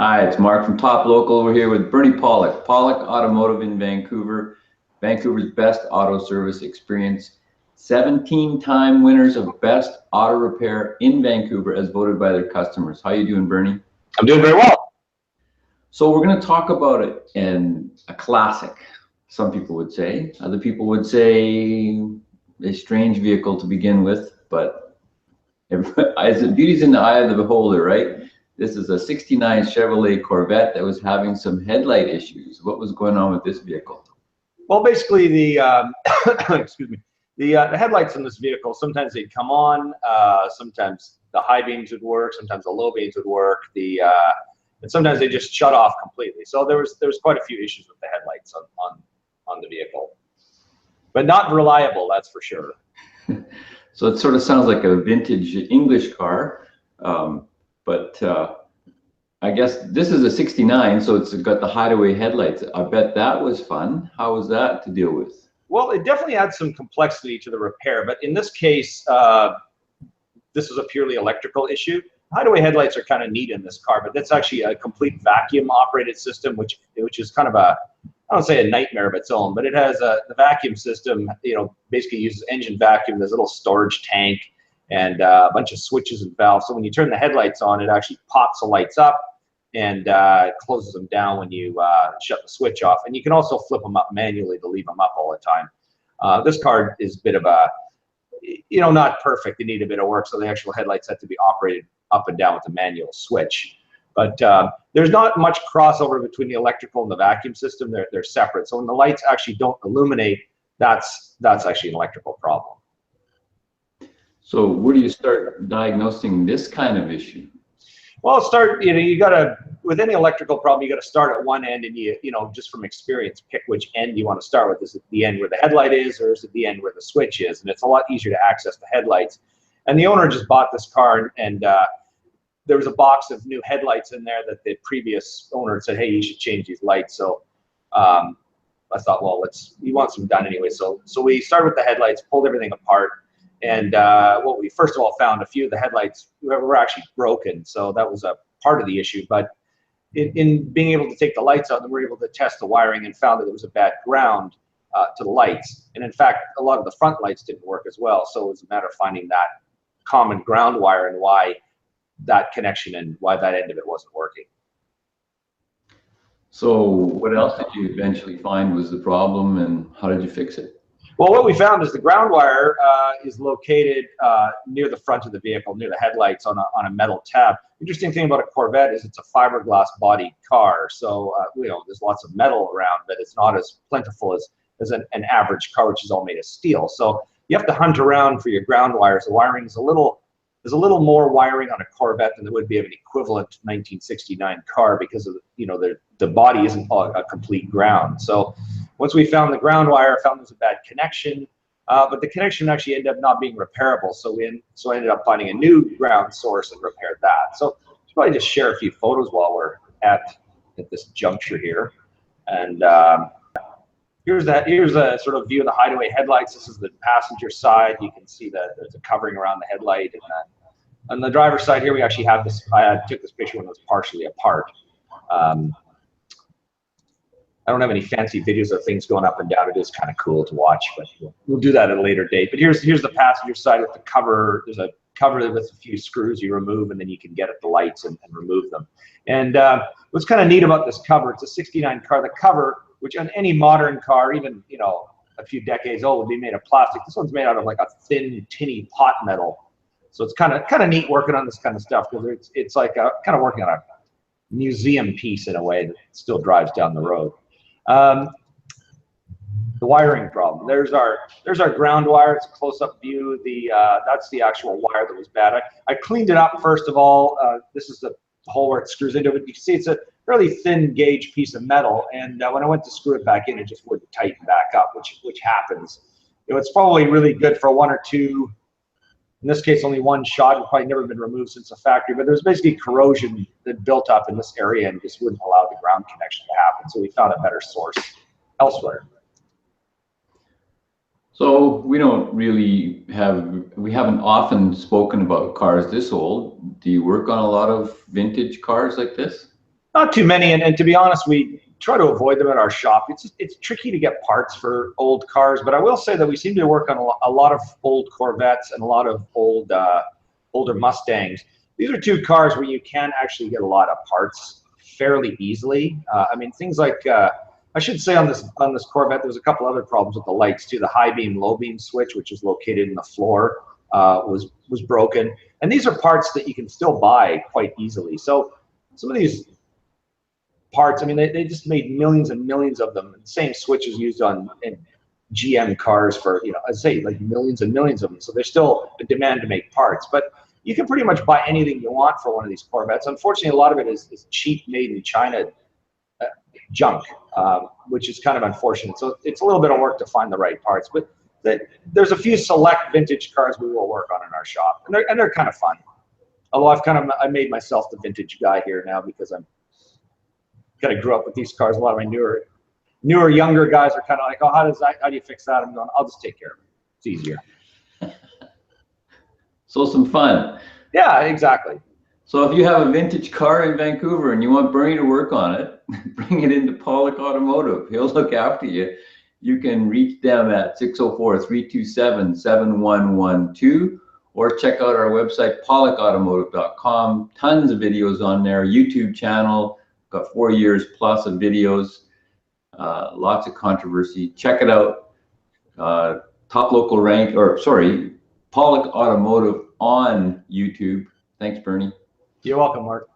Hi, it's Mark from Top Local over here with Bernie Pawlik. Pawlik Automotive in Vancouver, Vancouver's best auto service experience. 17-time winners of best auto repair in Vancouver as voted by their customers. How you doing, Bernie? I'm doing very well. So we're going to talk about it in a classic, some people would say. Other people would say a strange vehicle to begin with, but beauty's in the eye of the beholder, right? This is a 69 Chevrolet Corvette that was having some headlight issues. What was going on with this vehicle? Well, basically the excuse me, the headlights in this vehicle, sometimes they'd come on, sometimes the high beams would work, sometimes the low beams would work, and sometimes they just shut off completely. So there was quite a few issues with the headlights on the vehicle, but not reliable, that's for sure. So it sort of sounds like a vintage English car. But I guess this is a 69, so it's got the hideaway headlights. I bet that was fun. How was that to deal with? Well, it definitely adds some complexity to the repair, but in this case, this was a purely electrical issue. Hideaway headlights are kind of neat in this car, but that's actually a complete vacuum-operated system, which is kind of I don't say a nightmare of its own, but it has the vacuum system, basically uses engine vacuum. There's a little storage tank and a bunch of switches and valves. So when you turn the headlights on, it actually pops the lights up and closes them down when you shut the switch off. And you can also flip them up manually to leave them up all the time. This car is a bit of a, not perfect. They need a bit of work. So the actual headlights have to be operated up and down with a manual switch. But there's not much crossover between the electrical and the vacuum system. They're separate. So when the lights actually don't illuminate, that's actually an electrical problem. So where do you start diagnosing this kind of issue? Well, you gotta, with any electrical problem, you gotta start at one end and just from experience, pick which end you want to start with. Is it the end where the headlight is, or is it the end where the switch is? And it's a lot easier to access the headlights. And the owner just bought this car, and there was a box of new headlights in there that the previous owner had said, hey, you should change these lights. So I thought, well, we want some done anyway. So we started with the headlights, pulled everything apart. And what we first of all found, a few of the headlights were actually broken, so that was a part of the issue. But in being able to take the lights out, we were able to test the wiring and found that there was a bad ground to the lights. And in fact, a lot of the front lights didn't work as well. So it was a matter of finding that common ground wire and why that connection and why that end of it wasn't working. So what else did you eventually find was the problem, and how did you fix it? Well, what we found is the ground wire is located near the front of the vehicle, near the headlights on a metal tab. Interesting thing about a Corvette is it's a fiberglass bodied car. So, there's lots of metal around, but it's not as plentiful as an average car, which is all made of steel. So you have to hunt around for your ground wires. The wiring is there's a little more wiring on a Corvette than there would be of an equivalent 1969 car because of, the body isn't a complete ground. So once we found the ground wire, found there was a bad connection, but the connection actually ended up not being repairable. So I ended up finding a new ground source and repaired that. So I'll probably just share a few photos while we're at this juncture here. And here's a sort of view of the hideaway headlights. This is the passenger side. You can see that there's a covering around the headlight. And on the driver's side here, we actually have this. I took this picture when it was partially apart. I don't have any fancy videos of things going up and down. It is kind of cool to watch, but we'll do that at a later date. But here's the passenger side with the cover. There's a cover with a few screws you remove, and then you can get at the lights and remove them. And what's kind of neat about this cover, it's a 69 car. The cover, which on any modern car, even a few decades old, would be made of plastic. This one's made out of like a thin, tinny pot metal. So it's kind of neat working on this kind of stuff because it's like kind of working on a museum piece in a way that still drives down the road. The wiring problem. There's our ground wire. It's a close-up view. That's the actual wire that was bad. I cleaned it up first of all. This is the hole where it screws into it. You can see it's a fairly thin gauge piece of metal, and when I went to screw it back in, it just wouldn't tighten back up, which happens. It's probably really good for one or two. In this case, only one shot. It's probably never been removed since the factory, but there's basically corrosion that built up in this area and just wouldn't allow the ground connection to happen. So we found a better source elsewhere. So we haven't often spoken about cars this old. Do you work on a lot of vintage cars like this? Not too many, and to be honest, we try to avoid them at our shop. It's tricky to get parts for old cars, but I will say that we seem to work on a lot of old Corvettes and a lot of old older Mustangs. These are two cars where you can actually get a lot of parts fairly easily. I mean, things like I should say on this Corvette, there's a couple other problems with the lights too. The high beam, low beam switch, which is located in the floor, was broken. And these are parts that you can still buy quite easily. So some of these parts, I mean, they just made millions and millions of them. The same switch is used on in GM cars for, you know, I'd say like millions and millions of them. So there's still a demand to make parts. But you can pretty much buy anything you want for one of these Corvettes. Unfortunately, a lot of it is cheap, made in China junk, which is kind of unfortunate. So it's a little bit of work to find the right parts. But there's a few select vintage cars we will work on in our shop, and they're kind of fun. Although I made myself the vintage guy here now because I'm kind of grew up with these cars. A lot of my newer younger guys are kind of like, oh, how do you fix that? I'm going, I'll just take care of it. It's easier. So some fun. Yeah, exactly. So if you have a vintage car in Vancouver and you want Bernie to work on it, bring it into Pawlik Automotive. He'll look after you. You can reach them at 604-327-7112 or check out our website, pawlikautomotive.com. Tons of videos on there. YouTube channel, got 4 years plus of videos. Lots of controversy. Check it out. Top local rank, or sorry, Pawlik Automotive on YouTube. Thanks, Bernie. You're welcome, Mark.